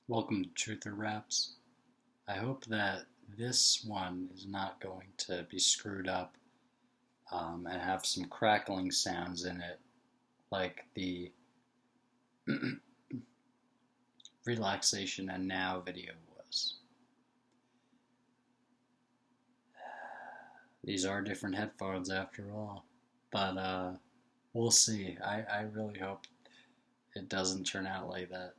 Welcome to Truth or Raps. I hope that this one is not going to be screwed up and have some crackling sounds in it, like the relaxation and now video was. These are different headphones after all, but we'll see. I really hope it doesn't turn out like that.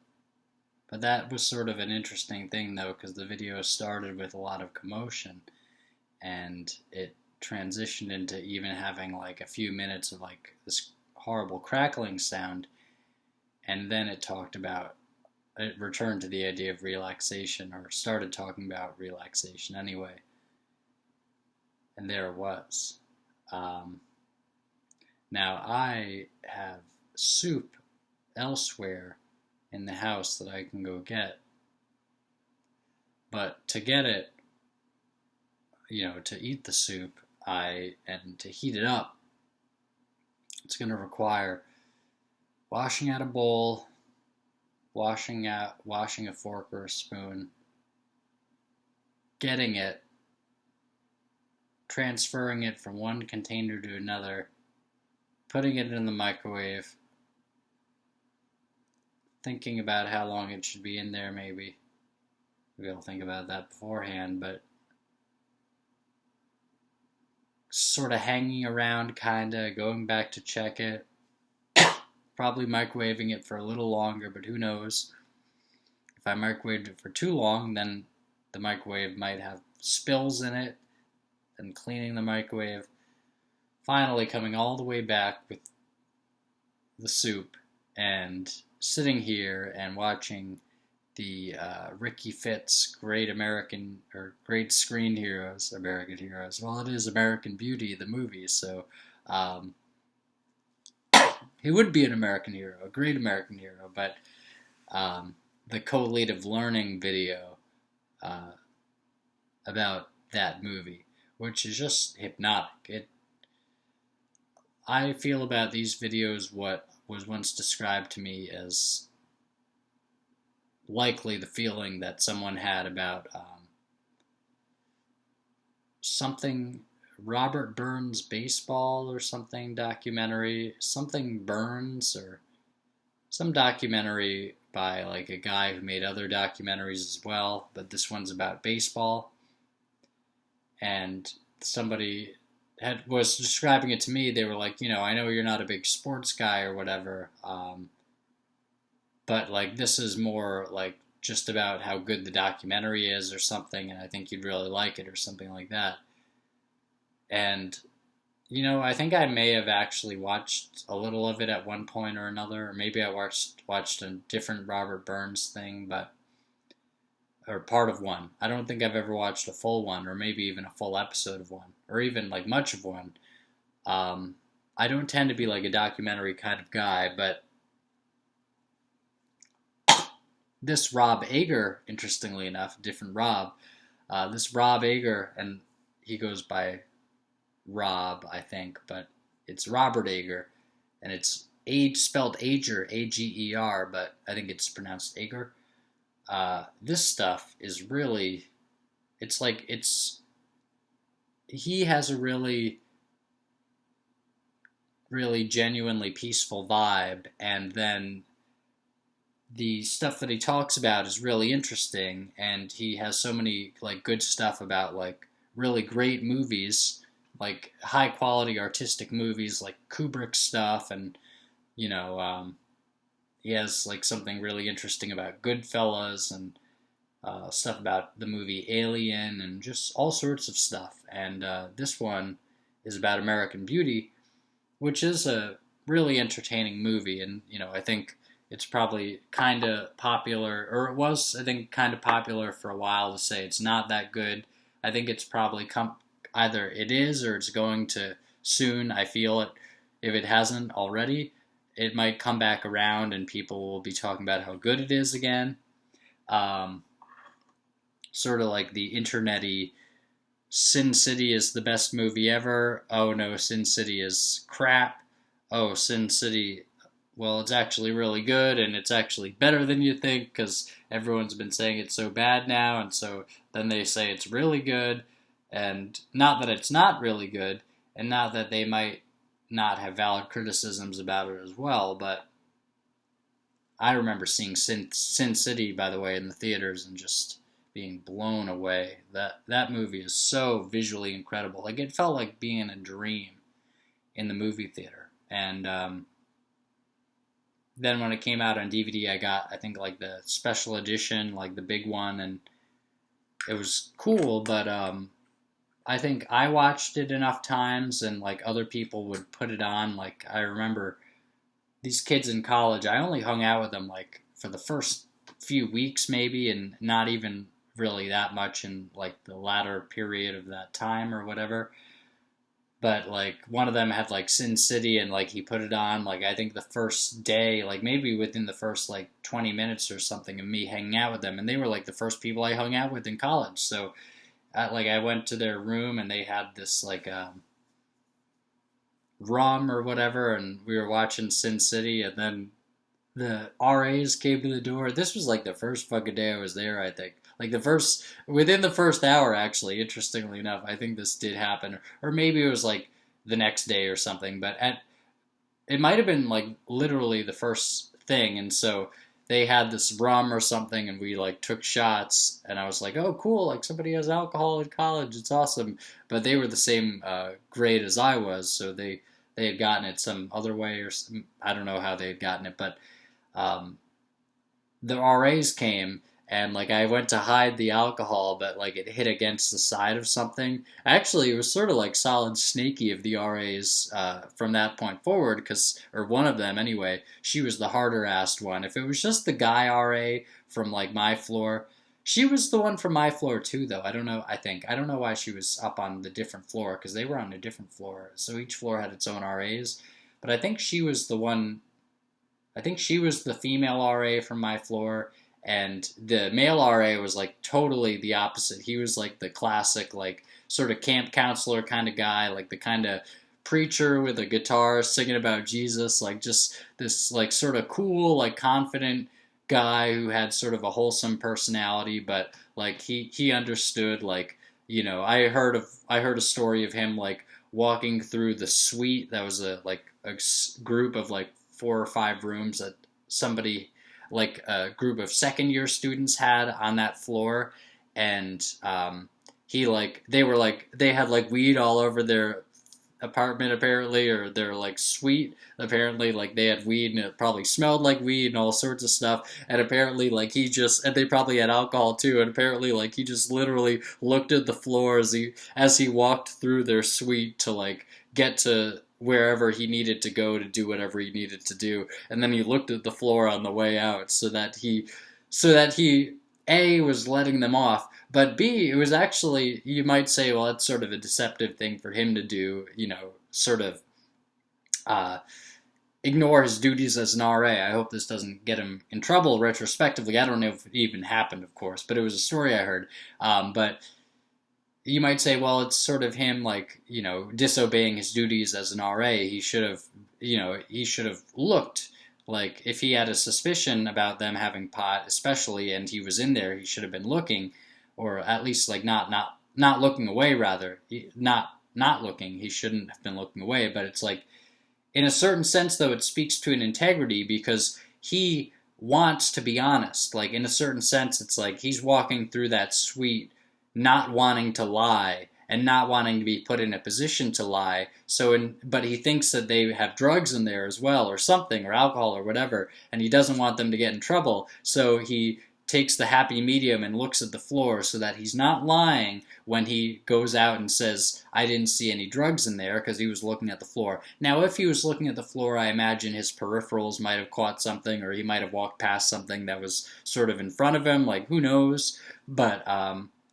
But that was sort of an interesting thing, though, because the video started with a lot of commotion, and it transitioned into even having like a few minutes of like this horrible crackling sound, and then it returned to the idea of relaxation, or started talking about relaxation anyway, and there it was. Now I have soup elsewhere in the house that I can go get. But to get it, to eat the soup, and to heat it up, it's going to require washing out a bowl, washing a fork or a spoon, getting it, transferring it from one container to another, putting it in the microwave, thinking about how long it should be in there, maybe I'll think about that beforehand, but sort of hanging around, kinda going back to check it, probably microwaving it for a little longer, but who knows. If I microwaved it for too long, then the microwave might have spills in it, and cleaning the microwave, finally coming all the way back with the soup, and sitting here and watching the Ricky Fitts Great Screen Heroes, American Heroes. Well, it is American Beauty, the movie, so he would be an American hero, a great American hero, but the collative learning video about that movie, which is just hypnotic. I feel about these videos what was once described to me as likely the feeling that someone had about something Robert Burns baseball or something documentary, something Burns, or some documentary by like a guy who made other documentaries as well, but this one's about baseball. And somebody was describing it to me. They were like, I know you're not a big sports guy or whatever, but like this is more like just about how good the documentary is or something, and I think you'd really like it or something like that. And I think I may have actually watched a little of it at one point or another, or maybe I watched a different Robert Burns thing, or part of one. I don't think I've ever watched a full one, or maybe even a full episode of one, or even like much of one. I don't tend to be like a documentary kind of guy, but this Rob Ager, interestingly enough, different Rob, this Rob Ager, and he goes by Rob, I think, but it's Robert Ager, and it's spelled Ager, Ager, but I think it's pronounced Ager. This stuff is really, he has a really, really genuinely peaceful vibe, and then the stuff that he talks about is really interesting, and he has so many like good stuff about like really great movies, like high quality artistic movies like Kubrick stuff, and he has like something really interesting about Goodfellas, and stuff about the movie Alien, and just all sorts of stuff. And this one is about American Beauty, which is a really entertaining movie, and I think it's probably kind of popular, or it was, I think, kind of popular for a while to say it's not that good. I think it's probably either it is or it's going to soon. I feel it. If it hasn't already, it might come back around and people will be talking about how good it is again. Sort of like the internet-y, Sin City is the best movie ever. Oh no, Sin City is crap. Oh, Sin City well, it's actually really good and it's actually better than you think because everyone's been saying it's so bad now, and so then they say it's really good, and not that it's not really good, and not that they might not have valid criticisms about it as well, but I remember seeing Sin City, by the way, in the theaters and just being blown away. That movie is so visually incredible. Like it felt like being in a dream in the movie theater. And then when it came out on DVD, I got, I think, like the special edition, like the big one, and it was cool. But I think I watched it enough times, and like other people would put it on. Like I remember these kids in college, I only hung out with them like for the first few weeks maybe, and not even really that much in like the latter period of that time or whatever. But like one of them had like Sin City, and like he put it on like I think the first day, like maybe within the first like 20 minutes or something of me hanging out with them, and they were like the first people I hung out with in college. So like I went to their room and they had this like rum or whatever, and we were watching Sin City, and then the RAs came to the door. This was like the first fucking day I was there, I think. Like within the first hour, actually, interestingly enough, I think this did happen. Or maybe it was like the next day or something, but it might have been like literally the first thing. And so they had this rum or something, and we like took shots, and I was like, oh, cool, like somebody has alcohol in college. It's awesome. But they were the same grade as I was, so they had gotten it some other way, or some, I don't know how they had gotten it, but um, the RAs came, and like I went to hide the alcohol, but like it hit against the side of something. Actually, it was sort of like solid snaky of the RAs from that point forward, because or one of them anyway, she was the harder assed one. If it was just the guy RA from like my floor, she was the one from my floor too, though. I don't know. I don't know why she was up on the different floor because they were on a different floor, so each floor had its own RAs. But I think she was the one. I think she was the female RA from my floor, and the male RA was like totally the opposite. He was like the classic, like sort of camp counselor kind of guy, like the kind of preacher with a guitar singing about Jesus, like just this like sort of cool, like confident guy who had sort of a wholesome personality, but like he understood, like, you know, I heard a story of him like walking through the suite that was a group of like 4 or 5 rooms that somebody like a group of second year students had on that floor, and he like they had like weed all over their apartment apparently, or their like suite apparently, like they had weed and it probably smelled like weed and all sorts of stuff, and apparently like he just, and they probably had alcohol too, and apparently like he just literally looked at the floor as he walked through their suite to like get to wherever he needed to go to do whatever he needed to do, and then he looked at the floor on the way out so that he A was letting them off, but B, it was actually, you might say, well, that's sort of a deceptive thing for him to do, you know, sort of uh, ignore his duties as an RA. I hope this doesn't get him in trouble retrospectively. I don't know if it even happened, of course, but it was a story I heard. But you might say, well, it's sort of him, like, you know, disobeying his duties as an RA. He should have, you know, he should have looked. Like, if he had a suspicion about them having pot, especially, and he was in there, he should have been looking, or at least like not looking away. Rather, not looking. He shouldn't have been looking away. But it's like, in a certain sense, though, it speaks to an integrity because he wants to be honest. Like, in a certain sense, it's like he's walking through that suite not wanting to lie and not wanting to be put in a position to lie. But he thinks that they have drugs in there as well, or something, or alcohol, or whatever, and he doesn't want them to get in trouble. So he takes the happy medium and looks at the floor so that he's not lying when he goes out and says, I didn't see any drugs in there, because he was looking at the floor. Now, if he was looking at the floor, I imagine his peripherals might have caught something, or he might have walked past something that was sort of in front of him, like, who knows? But,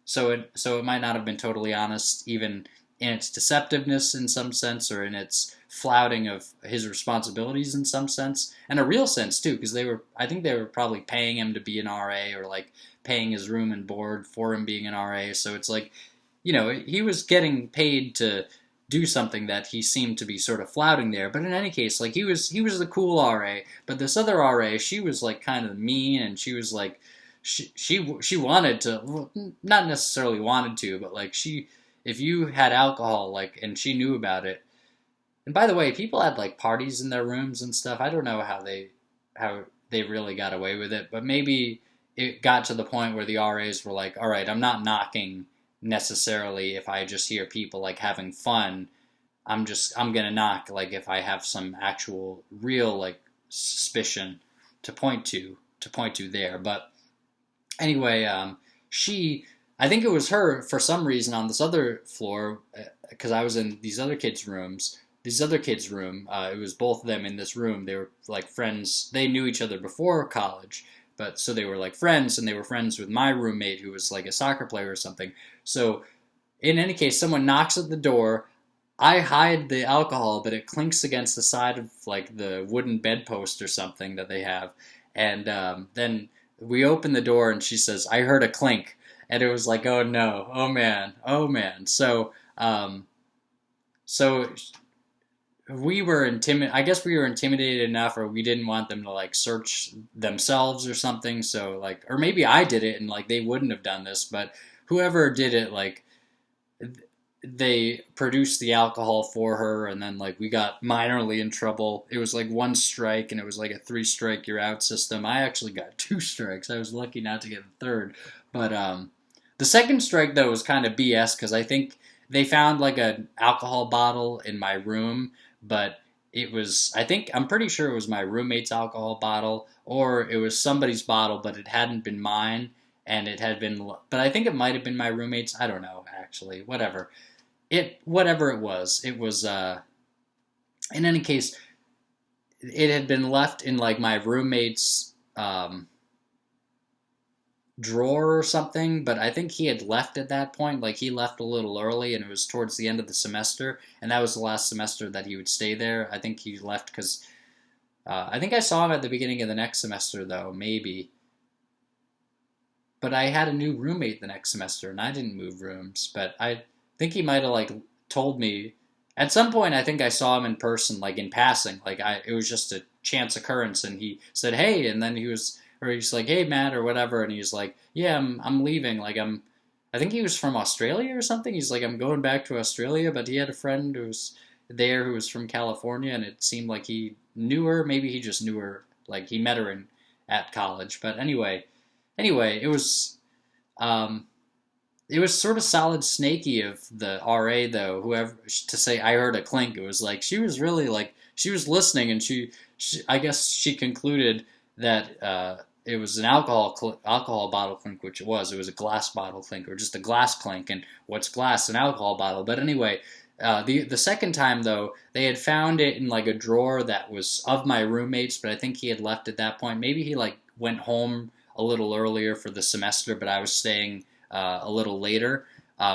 so it might not have been totally honest, even in its deceptiveness in some sense, or in its flouting of his responsibilities in some sense, and a real sense too, because I think they were probably paying him to be an RA, or like paying his room and board for him being an RA. So it's like, you know, he was getting paid to do something that he seemed to be sort of flouting there. But in any case, like he was the cool RA, but this other RA, she was like kind of mean, and she was like she wanted to, well, not necessarily wanted to, but like she, if you had alcohol, like, and she knew about it. And by the way, people had like parties in their rooms and stuff. I don't know how they really got away with it, but maybe it got to the point where the RAs were like, all right, I'm not knocking necessarily if I just hear people like having fun. I'm gonna knock like if I have some actual real like suspicion to point to there. But anyway, she, I think it was her for some reason on this other floor, because I was in these other kids' rooms. This other kid's room, it was both of them in this room. They were like friends. They knew each other before college, but so they were like friends, and they were friends with my roommate who was like a soccer player or something. So in any case, someone knocks at the door. I hide the alcohol, but it clinks against the side of like the wooden bedpost or something that they have. And then we open the door, and she says, "I heard a clink," and it was like, "Oh no, oh man, oh man." So we were I guess we were intimidated enough, or we didn't want them to like search themselves or something. So like, or maybe I did it, and like they wouldn't have done this, but whoever did it, like they produced the alcohol for her, and then like we got minorly in trouble. It was like one strike, and it was like a three strike you're out system. I actually got two strikes. I was lucky not to get the third, but the second strike though was kind of BS, because I think they found like an alcohol bottle in my room, but I'm pretty sure it was my roommate's alcohol bottle, or it was somebody's bottle, but it hadn't been mine, and it had been, but I think it might have been my roommate's. I don't know, actually. Whatever it was, in any case, it had been left in like my roommate's drawer or something, but I think he had left at that point. Like he left a little early, and it was towards the end of the semester, and that was the last semester that he would stay there. I think he left because I think I saw him at the beginning of the next semester, though, maybe. But I had a new roommate the next semester, and I didn't move rooms. But I think he might have like told me at some point. I think I saw him in person, like in passing. Like it was just a chance occurrence, and he said, "Hey," and then he's like, "Hey, Matt," or whatever, and he's like, "Yeah, I'm leaving." Like I think he was from Australia or something. He's like, "I'm going back to Australia," but he had a friend who was there who was from California, and it seemed like he knew her. Maybe he just knew her, like he met her at college. But anyway, it was sort of solid snaky of the RA though, whoever, to say I heard a clink. It was like she was really like she was listening, and she I guess she concluded that it was an alcohol bottle clink, which it was. It was a glass bottle clink, or just a glass clink. And what's glass? An alcohol bottle. But anyway, the second time though, they had found it in like a drawer that was of my roommate's, but I think he had left at that point. Maybe he like went home a little earlier for the semester, but I was staying a little later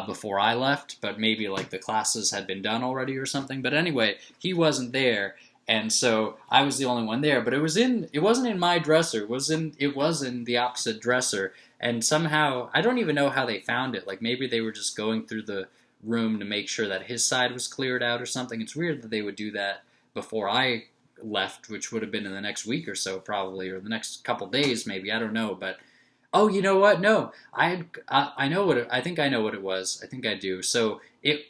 before I left. But maybe like the classes had been done already or something. But anyway, he wasn't there, and so I was the only one there. But it wasn't in my dresser. It was in the opposite dresser. And somehow I don't even know how they found it. Like maybe they were just going through the room to make sure that his side was cleared out or something. It's weird that they would do that before I left, which would have been in the next week or so probably, or the next couple days maybe. I don't know. But oh, you know what? No, I know what I think I know what it was. I think I do. So it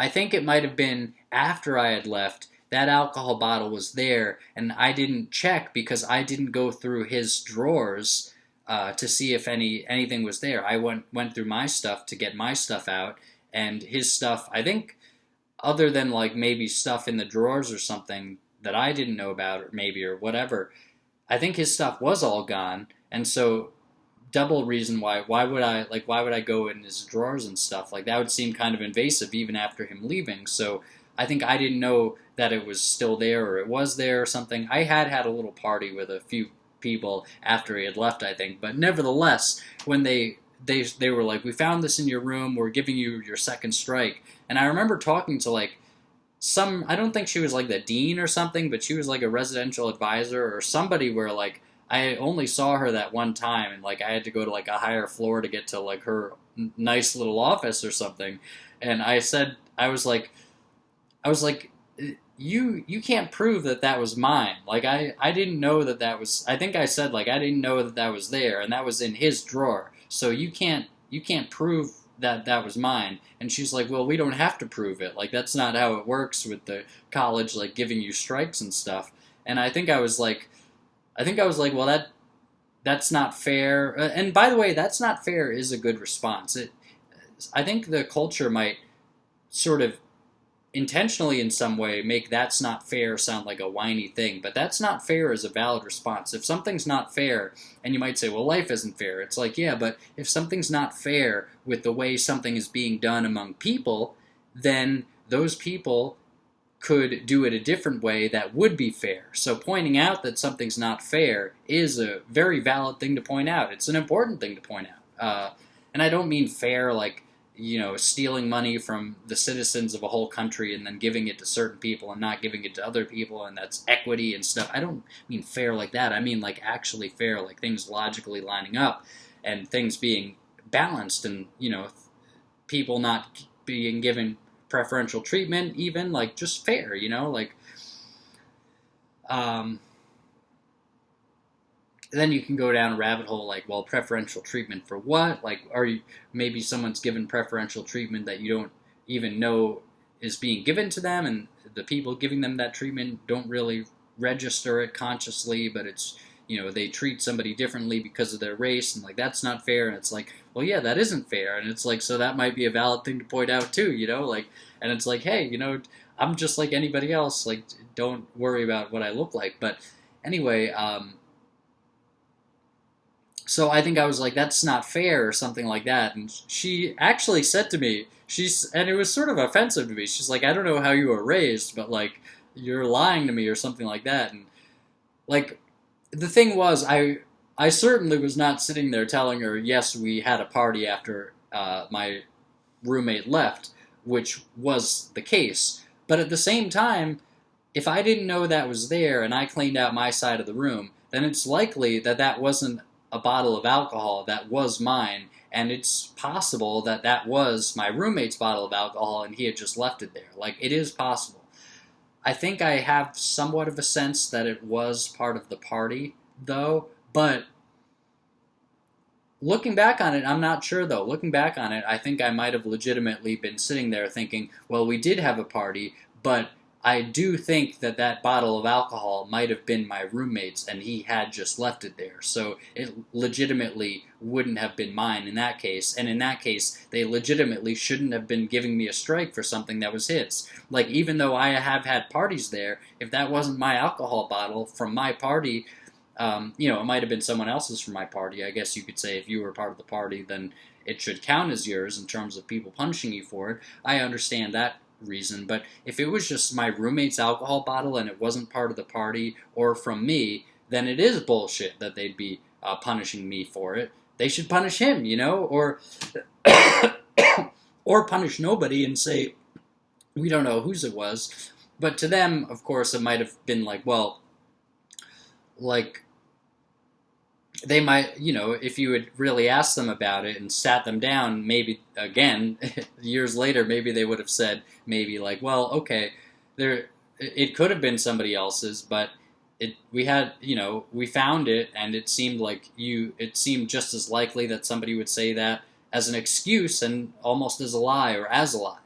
I think it might have been after I had left. That alcohol bottle was there, and I didn't check because I didn't go through his drawers to see if anything was there. I went through my stuff to get my stuff out, and his stuff, I think, other than like maybe stuff in the drawers or something that I didn't know about, or whatever, I think his stuff was all gone. And so double reason why would I go in his drawers and stuff? Like that would seem kind of invasive even after him leaving. So I think I didn't know that it was still there, or it was there or something. I had a little party with a few people after he had left, I think. But nevertheless, when they were like, "We found this in your room, we're giving you your second strike." And I remember talking to like I don't think she was like the dean or something, but she was like a residential advisor or somebody, where like I only saw her that one time, and like I had to go to like a higher floor to get to like her nice little office or something. And I was like, you can't prove that that was mine. Like I didn't know that that was. I think I said like I didn't know that that was there, and that was in his drawer. So you can't prove that that was mine. And she's like, well, we don't have to prove it. Like that's not how it works with the college like giving you strikes and stuff. And I think I was like, well, that's not fair. And by the way, that's not fair is a good response. I think the culture might sort of intentionally in some way make that's not fair sound like a whiny thing, but that's not fair is a valid response. If something's not fair, and you might say, well, life isn't fair, it's like, yeah, but if something's not fair with the way something is being done among people, then those people could do it a different way that would be fair. So pointing out that something's not fair is a very valid thing to point out. It's an important thing to point out. And I don't mean fair like, stealing money from the citizens of a whole country and then giving it to certain people and not giving it to other people, and that's equity and stuff. I don't mean fair like that. I mean like actually fair, like things logically lining up and things being balanced, and people not being given preferential treatment, even like just fair, like then you can go down a rabbit hole like, well, preferential treatment for what? Like, maybe someone's given preferential treatment that you don't even know is being given to them, and the people giving them that treatment don't really register it consciously, but it's, they treat somebody differently because of their race, and like, that's not fair. And it's like, well, yeah, that isn't fair. And it's like, so that might be a valid thing to point out too, like, and it's like, hey, I'm just like anybody else. Like, don't worry about what I look like. But anyway, so I think I was like, that's not fair or something like that. And she actually said to me, and it was sort of offensive to me. She's like, I don't know how you were raised, but like, you're lying to me or something like that. And like, the thing was, I certainly was not sitting there telling her, yes, we had a party after my roommate left, which was the case. But at the same time, if I didn't know that was there and I cleaned out my side of the room, then it's likely that that wasn't a bottle of alcohol that was mine, and it's possible that that was my roommate's bottle of alcohol and he had just left it there. Like, it is possible. I think I have somewhat of a sense that it was part of the party, though, but looking back on it, I'm not sure, though. Looking back on it, I think I might have legitimately been sitting there thinking, well, we did have a party, but I do think that that bottle of alcohol might have been my roommate's, and he had just left it there. So it legitimately wouldn't have been mine in that case. And in that case, they legitimately shouldn't have been giving me a strike for something that was his. Like, even though I have had parties there, if that wasn't my alcohol bottle from my party, it might have been someone else's from my party. I guess you could say if you were part of the party, then it should count as yours in terms of people punishing you for it. I understand that reason, but if it was just my roommate's alcohol bottle and it wasn't part of the party or from me, then it is bullshit that they'd be punishing me for it. They should punish him, or or punish nobody and say, we don't know whose it was. But to them, of course, it might have been like, well, like, they might, if you had really asked them about it and sat them down, maybe, again, years later, maybe they would have said, maybe like, well, okay, it could have been somebody else's, but we found it, and it seemed just as likely that somebody would say that as an excuse and almost as a lie or as a lie.